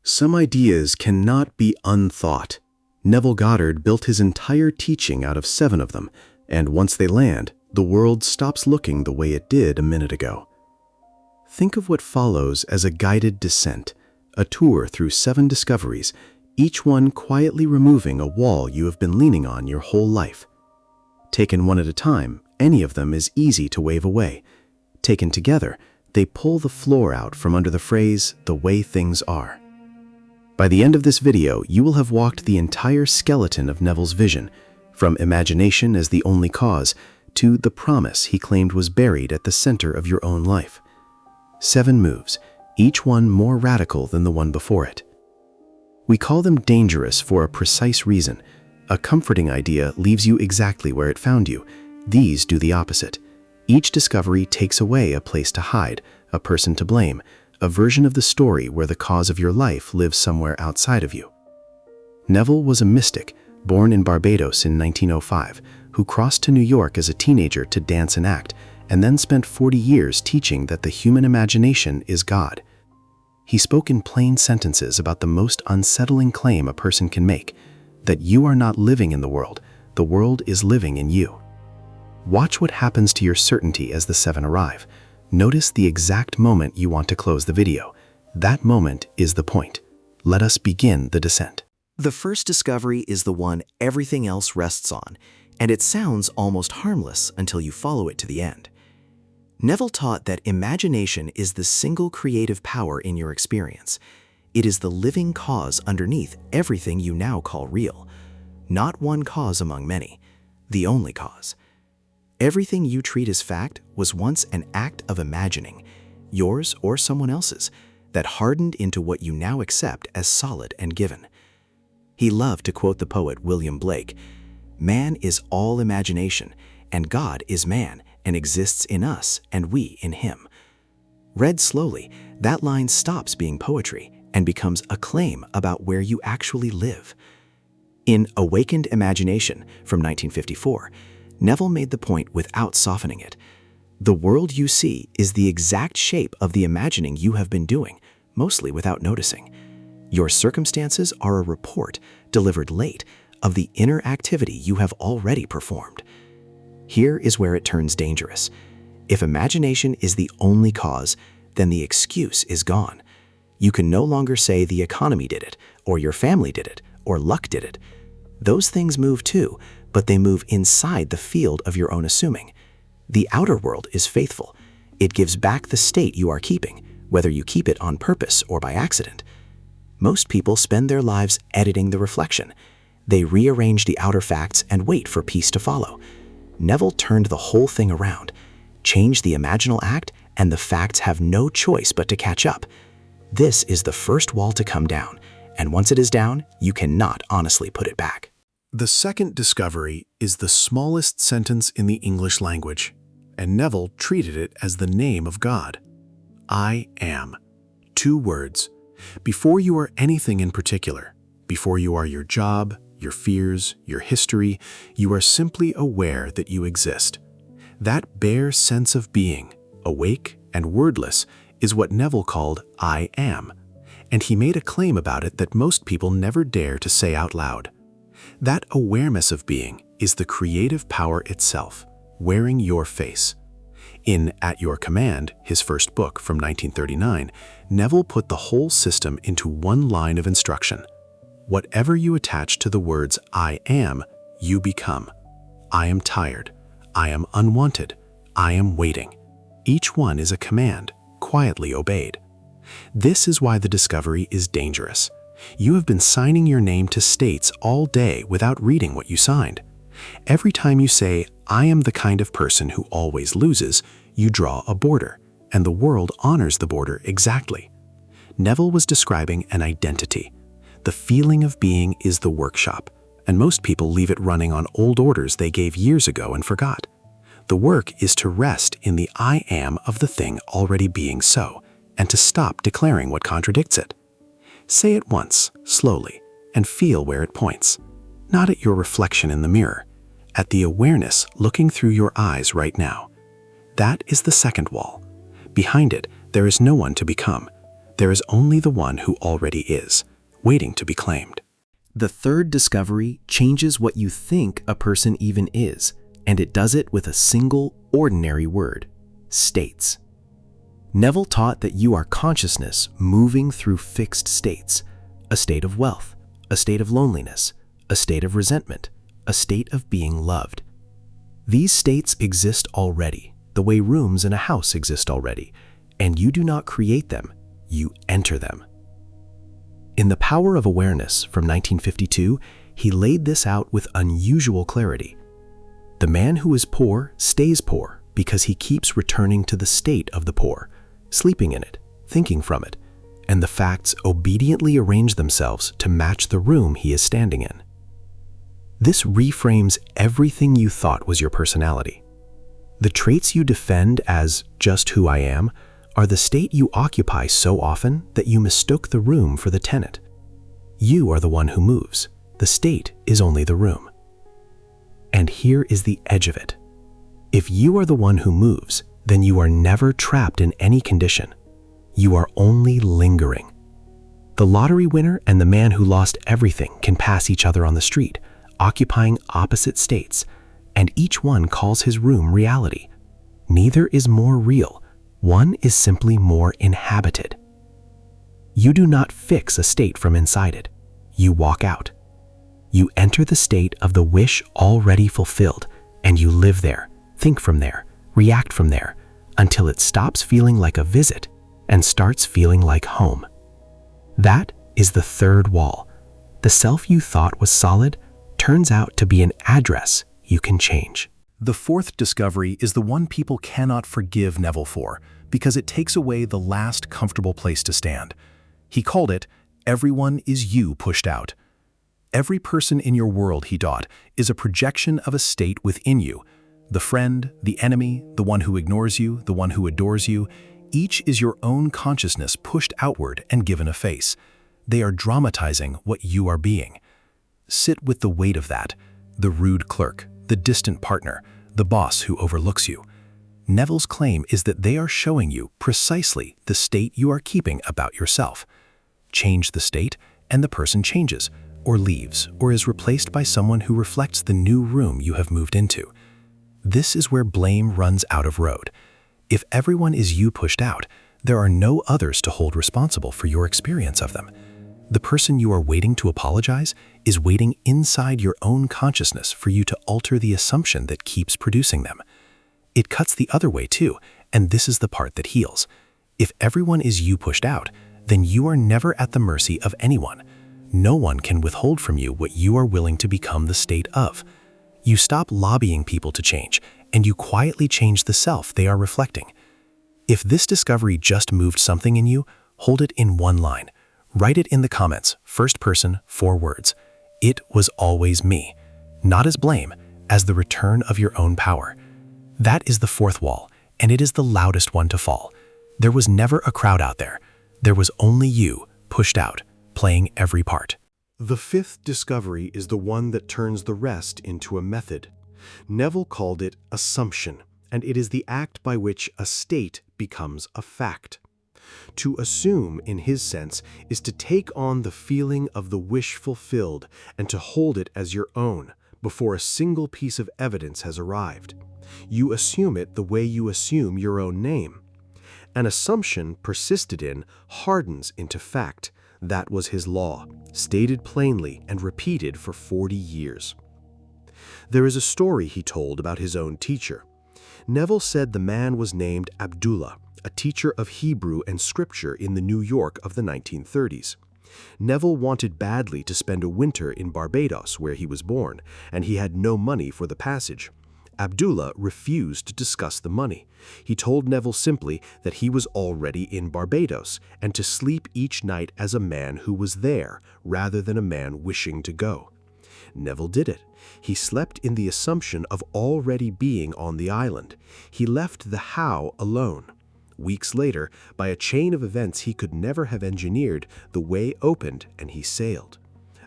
Some ideas cannot be unthought. Neville Goddard built his entire teaching out of 7 of them, and once they land, the world stops looking the way it did a minute ago. Think of what follows as a guided descent, a tour through 7 discoveries, each one quietly removing a wall you have been leaning on your whole life. Taken one at a time, any of them is easy to wave away. Taken together, they pull the floor out from under the phrase, "the way things are." By the end of this video, you will have walked the entire skeleton of Neville's vision, from imagination as the only cause, to the promise he claimed was buried at the center of your own life. 7 moves, each one more radical than the one before it. We call them dangerous for a precise reason. A comforting idea leaves you exactly where it found you. These do the opposite. Each discovery takes away a place to hide, a person to blame, a version of the story where the cause of your life lives somewhere outside of you. Neville was a mystic, born in Barbados in 1905, who crossed to New York as a teenager to dance and act, and then spent 40 years teaching that the human imagination is God. He spoke in plain sentences about the most unsettling claim a person can make, that you are not living in the world is living in you. Watch what happens to your certainty as the 7 arrive. Notice the exact moment you want to close the video. That moment is the point. Let us begin the descent. The first discovery is the one everything else rests on, and it sounds almost harmless until you follow it to the end. Neville taught that imagination is the single creative power in your experience. It is the living cause underneath everything you now call real. Not one cause among many, the only cause. Everything you treat as fact was once an act of imagining, yours or someone else's, that hardened into what you now accept as solid and given. He loved to quote the poet William Blake, "Man is all imagination, and God is man and exists in us and we in him." Read slowly, that line stops being poetry and becomes a claim about where you actually live. In Awakened Imagination from 1954, Neville made the point without softening it. The world you see is the exact shape of the imagining you have been doing, mostly without noticing. Your circumstances are a report, delivered late, of the inner activity you have already performed. Here is where it turns dangerous. If imagination is the only cause, then the excuse is gone. You can no longer say the economy did it, or your family did it, or luck did it. Those things move too, but they move inside the field of your own assuming. The outer world is faithful. It gives back the state you are keeping, whether you keep it on purpose or by accident. Most people spend their lives editing the reflection. They rearrange the outer facts and wait for peace to follow. Neville turned the whole thing around. Change the imaginal act, and the facts have no choice but to catch up. This is the first wall to come down, and once it is down, you cannot honestly put it back. The second discovery is the smallest sentence in the English language, and Neville treated it as the name of God. I am. 2 words. Before you are anything in particular, before you are your job, your fears, your history, you are simply aware that you exist. That bare sense of being, awake and wordless, is what Neville called I am, and he made a claim about it that most people never dare to say out loud. That awareness of being is the creative power itself, wearing your face. In At Your Command, his first book from 1939, Neville put the whole system into one line of instruction. Whatever you attach to the words I am, you become. I am tired. I am unwanted. I am waiting. Each one is a command, quietly obeyed. This is why the discovery is dangerous. You have been signing your name to states all day without reading what you signed. Every time you say, I am the kind of person who always loses, you draw a border, and the world honors the border exactly. Neville was describing an identity. The feeling of being is the workshop, and most people leave it running on old orders they gave years ago and forgot. The work is to rest in the I am of the thing already being so, and to stop declaring what contradicts it. Say it once, slowly, and feel where it points. Not at your reflection in the mirror, at the awareness looking through your eyes right now. That is the second wall. Behind it, there is no one to become. There is only the one who already is, waiting to be claimed. The third discovery changes what you think a person even is, and it does it with a single, ordinary word: states. Neville taught that you are consciousness moving through fixed states: a state of wealth, a state of loneliness, a state of resentment, a state of being loved. These states exist already, the way rooms in a house exist already, and you do not create them, you enter them. In The Power of Awareness from 1952, he laid this out with unusual clarity. The man who is poor stays poor because he keeps returning to the state of the poor, sleeping in it, thinking from it, and the facts obediently arrange themselves to match the room he is standing in. This reframes everything you thought was your personality. The traits you defend as just who I am are the state you occupy so often that you mistook the room for the tenant. You are the one who moves. The state is only the room. And here is the edge of it. If you are the one who moves, then you are never trapped in any condition. You are only lingering. The lottery winner and the man who lost everything can pass each other on the street, occupying opposite states, and each one calls his room reality. Neither is more real. One is simply more inhabited. You do not fix a state from inside it. You walk out. You enter the state of the wish already fulfilled, and you live there, think from there, react from there, until it stops feeling like a visit and starts feeling like home. That is the third wall. The self you thought was solid turns out to be an address you can change. The fourth discovery is the one people cannot forgive Neville for, because it takes away the last comfortable place to stand. He called it, "Everyone is you pushed out." Every person in your world, he taught, is a projection of a state within you. The friend, the enemy, the one who ignores you, the one who adores you, each is your own consciousness pushed outward and given a face. They are dramatizing what you are being. Sit with the weight of that, the rude clerk, the distant partner, the boss who overlooks you. Neville's claim is that they are showing you precisely the state you are keeping about yourself. Change the state, and the person changes, or leaves, or is replaced by someone who reflects the new room you have moved into. This is where blame runs out of road. If everyone is you pushed out, there are no others to hold responsible for your experience of them. The person you are waiting to apologize is waiting inside your own consciousness for you to alter the assumption that keeps producing them. It cuts the other way too, and this is the part that heals. If everyone is you pushed out, then you are never at the mercy of anyone. No one can withhold from you what you are willing to become the state of. You stop lobbying people to change, and you quietly change the self they are reflecting. If this discovery just moved something in you, hold it in one line. Write it in the comments, first person, 4 words. It was always me. Not as blame, as the return of your own power. That is the fourth wall, and it is the loudest one to fall. There was never a crowd out there. There was only you, pushed out, playing every part. The fifth discovery is the one that turns the rest into a method. Neville called it assumption, and it is the act by which a state becomes a fact. To assume, in his sense, is to take on the feeling of the wish fulfilled and to hold it as your own before a single piece of evidence has arrived. You assume it the way you assume your own name. An assumption persisted in hardens into fact. That was his law, stated plainly and repeated for 40 years. There is a story he told about his own teacher. Neville said the man was named Abdullah, a teacher of Hebrew and scripture in the New York of the 1930s. Neville wanted badly to spend a winter in Barbados, where he was born, and he had no money for the passage. Abdullah refused to discuss the money. He told Neville simply that he was already in Barbados and to sleep each night as a man who was there rather than a man wishing to go. Neville did it. He slept in the assumption of already being on the island. He left the how alone. Weeks later, by a chain of events he could never have engineered, the way opened and he sailed.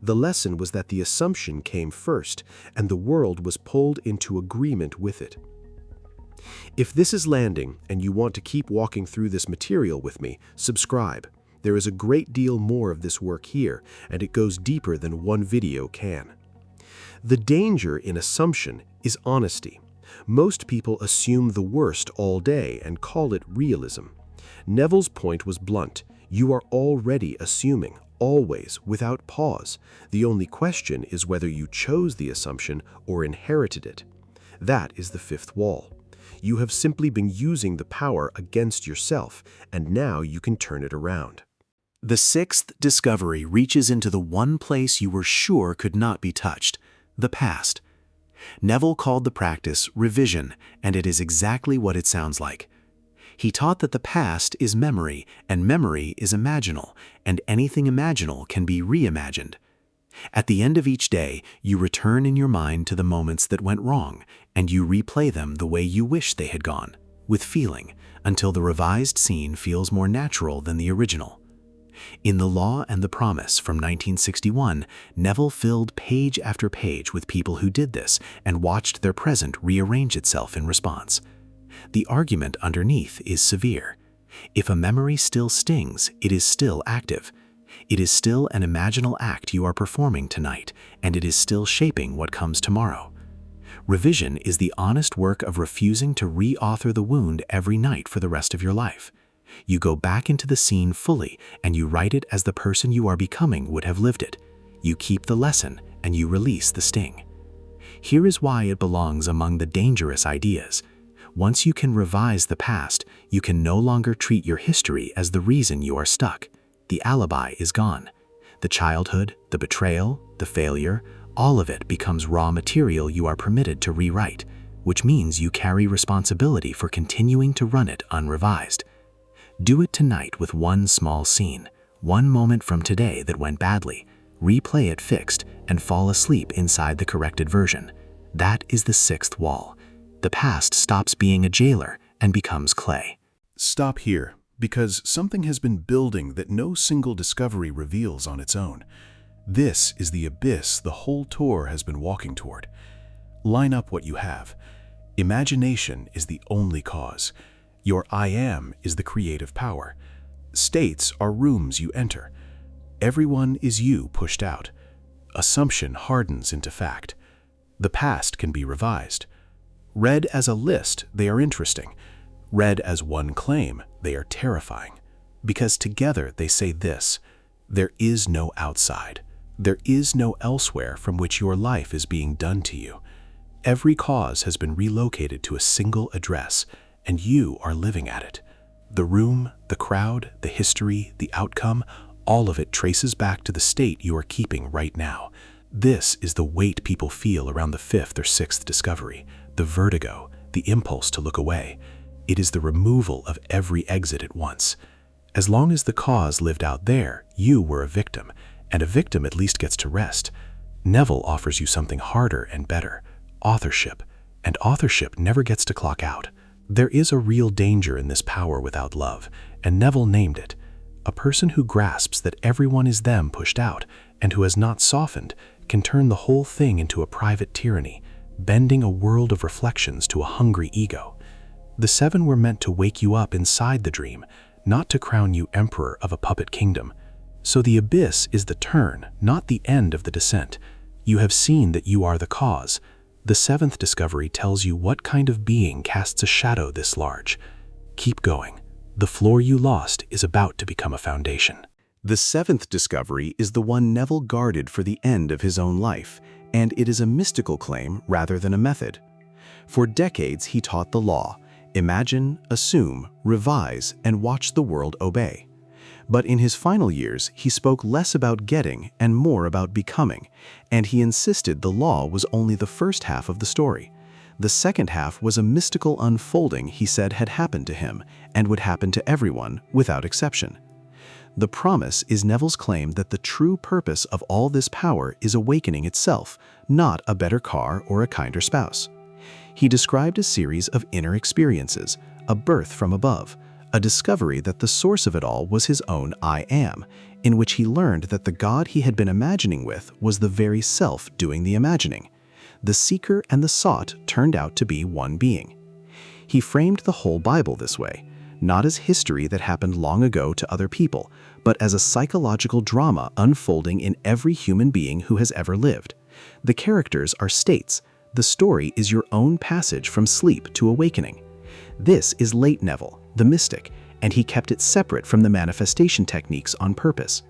The lesson was that the assumption came first, and the world was pulled into agreement with it. If this is landing and you want to keep walking through this material with me, subscribe. There is a great deal more of this work here, and it goes deeper than one video can. The danger in assumption is honesty. Most people assume the worst all day and call it realism. Neville's point was blunt. You are already assuming, always, without pause. The only question is whether you chose the assumption or inherited it. That is the fifth wall. You have simply been using the power against yourself, and now you can turn it around. The sixth discovery reaches into the one place you were sure could not be touched, the past. Neville called the practice revision, and it is exactly what it sounds like. He taught that the past is memory, and memory is imaginal, and anything imaginal can be reimagined. At the end of each day, you return in your mind to the moments that went wrong, and you replay them the way you wish they had gone, with feeling, until the revised scene feels more natural than the original. In The Law and the Promise from 1961, Neville filled page after page with people who did this and watched their present rearrange itself in response. The argument underneath is severe. If a memory still stings, it is still active. It is still an imaginal act you are performing tonight, and it is still shaping what comes tomorrow. Revision is the honest work of refusing to re-author the wound every night for the rest of your life. You go back into the scene fully, and you write it as the person you are becoming would have lived it. You keep the lesson, and you release the sting. Here is why it belongs among the dangerous ideas. Once you can revise the past, you can no longer treat your history as the reason you are stuck. The alibi is gone. The childhood, the betrayal, the failure, all of it becomes raw material you are permitted to rewrite, which means you carry responsibility for continuing to run it unrevised. Do it tonight with one small scene, one moment from today that went badly. Replay it fixed and fall asleep inside the corrected version. That is the sixth wall. The past stops being a jailer and becomes clay. Stop here, because something has been building that no single discovery reveals on its own. This is the abyss the whole tour has been walking toward. Line up what you have. Imagination is the only cause. Your I am is the creative power. States are rooms you enter. Everyone is you pushed out. Assumption hardens into fact. The past can be revised. Read as a list, they are interesting. Read as one claim, they are terrifying. Because together they say this: there is no outside. There is no elsewhere from which your life is being done to you. Every cause has been relocated to a single address, and you are living at it. The room, the crowd, the history, the outcome, all of it traces back to the state you are keeping right now. This is the weight people feel around the fifth or sixth discovery, the vertigo, the impulse to look away. It is the removal of every exit at once. As long as the cause lived out there, you were a victim, and a victim at least gets to rest. Neville offers you something harder and better: authorship, and authorship never gets to clock out. There is a real danger in this power without love, and Neville named it. A person who grasps that everyone is them pushed out, and who has not softened, can turn the whole thing into a private tyranny, bending a world of reflections to a hungry ego. The seven were meant to wake you up inside the dream, not to crown you emperor of a puppet kingdom. So the abyss is the turn, not the end of the descent. You have seen that you are the cause. The seventh discovery tells you what kind of being casts a shadow this large. Keep going. The floor you lost is about to become a foundation. The seventh discovery is the one Neville guarded for the end of his own life, and it is a mystical claim rather than a method. For decades, he taught the law: imagine, assume, revise, and watch the world obey. But in his final years, he spoke less about getting and more about becoming, and he insisted the law was only the first half of the story. The second half was a mystical unfolding he said had happened to him and would happen to everyone without exception. The promise is Neville's claim that the true purpose of all this power is awakening itself, not a better car or a kinder spouse. He described a series of inner experiences, a birth from above, a discovery that the source of it all was his own I am, in which he learned that the God he had been imagining with was the very self doing the imagining. The seeker and the sought turned out to be one being. He framed the whole Bible this way, not as history that happened long ago to other people, but as a psychological drama unfolding in every human being who has ever lived. The characters are states. The story is your own passage from sleep to awakening. This is late Neville, the mystic, and he kept it separate from the manifestation techniques on purpose.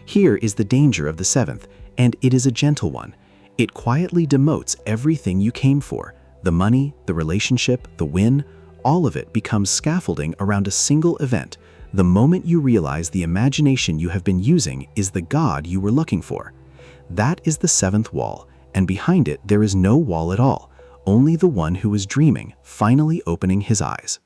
Here is the danger of the seventh, and it is a gentle one. It quietly demotes everything you came for. The money, the relationship, the win, all of it becomes scaffolding around a single event. The moment you realize the imagination you have been using is the God you were looking for. That is the seventh wall, and behind it there is no wall at all, only the one who was dreaming, finally opening his eyes.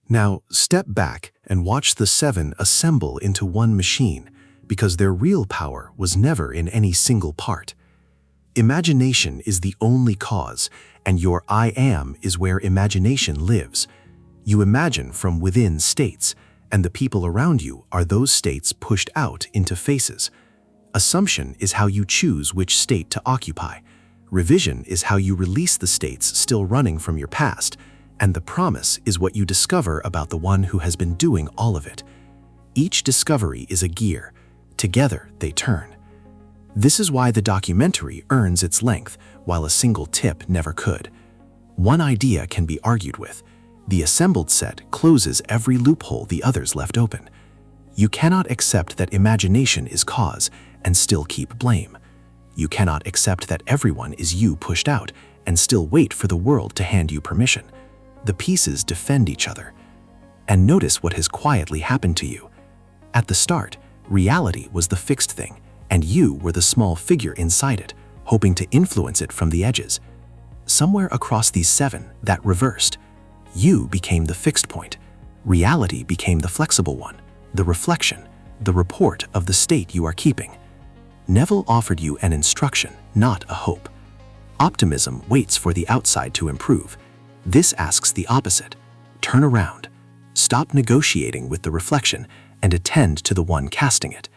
Now, step back and watch the seven assemble into one machine, because their real power was never in any single part. Imagination is the only cause, and your I am is where imagination lives. You imagine from within states, and the people around you are those states pushed out into faces. Assumption is how you choose which state to occupy. Revision is how you release the states still running from your past, and the promise is what you discover about the one who has been doing all of it. Each discovery is a gear. Together they turn. This is why the documentary earns its length, while a single tip never could. One idea can be argued with. The assembled set closes every loophole the others left open. You cannot accept that imagination is cause and still keep blame. You cannot accept that everyone is you pushed out and still wait for the world to hand you permission. The pieces defend each other. And notice what has quietly happened to you. At the start, reality was the fixed thing, and you were the small figure inside it, hoping to influence it from the edges. Somewhere across these seven, that reversed. You became the fixed point. Reality became the flexible one, the reflection, the report of the state you are keeping. Neville offered you an instruction, not a hope. Optimism waits for the outside to improve. This asks the opposite. Turn around. Stop negotiating with the reflection and attend to the one casting it.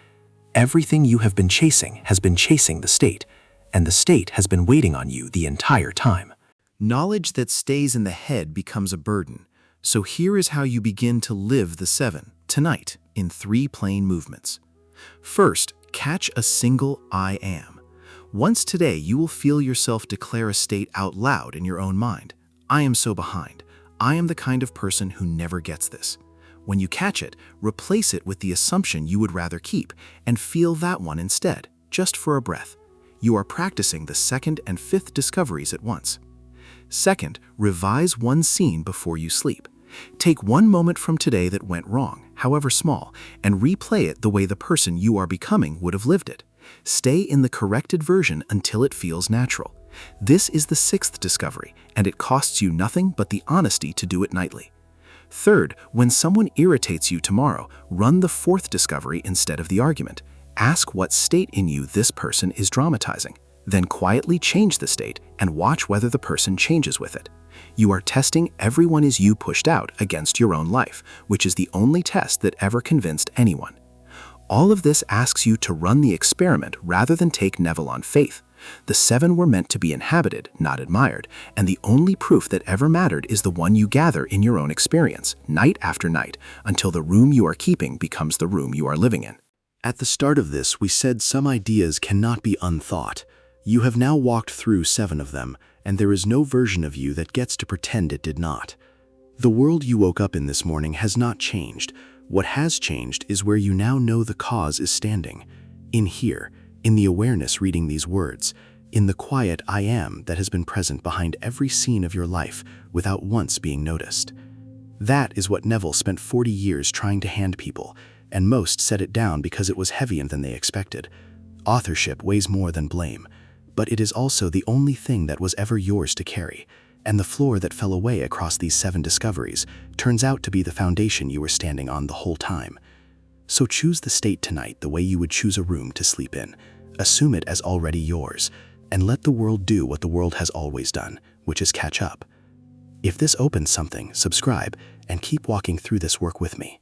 Everything you have been chasing has been chasing the state, and the state has been waiting on you the entire time. Knowledge that stays in the head becomes a burden. So here is how you begin to live the seven, tonight, in 3 plain movements. First, catch a single I am. Once today, you will feel yourself declare a state out loud in your own mind. I am so behind. I am the kind of person who never gets this. When you catch it, replace it with the assumption you would rather keep and feel that one instead, just for a breath. You are practicing the second and fifth discoveries at once. Second, revise one scene before you sleep. Take one moment from today that went wrong, however small, and replay it the way the person you are becoming would have lived it. Stay in the corrected version until it feels natural. This is the sixth discovery, and it costs you nothing but the honesty to do it nightly. Third, when someone irritates you tomorrow, run the fourth discovery instead of the argument. Ask what state in you this person is dramatizing. Then quietly change the state and watch whether the person changes with it. You are testing everyone is you pushed out against your own life, which is the only test that ever convinced anyone. All of this asks you to run the experiment rather than take Neville on faith. The seven were meant to be inhabited, not admired, and the only proof that ever mattered is the one you gather in your own experience, night after night, until the room you are keeping becomes the room you are living in. At the start of this, we said some ideas cannot be unthought. You have now walked through 7 of them, and there is no version of you that gets to pretend it did not. The world you woke up in this morning has not changed. What has changed is where you now know the cause is standing. In here, in the awareness reading these words, in the quiet I am that has been present behind every scene of your life without once being noticed. That is what Neville spent 40 years trying to hand people, and most set it down because it was heavier than they expected. Authorship weighs more than blame, but it is also the only thing that was ever yours to carry, and the floor that fell away across these 7 discoveries turns out to be the foundation you were standing on the whole time. So choose the state tonight the way you would choose a room to sleep in. Assume it as already yours, and let the world do what the world has always done, which is catch up. If this opens something, subscribe, and keep walking through this work with me.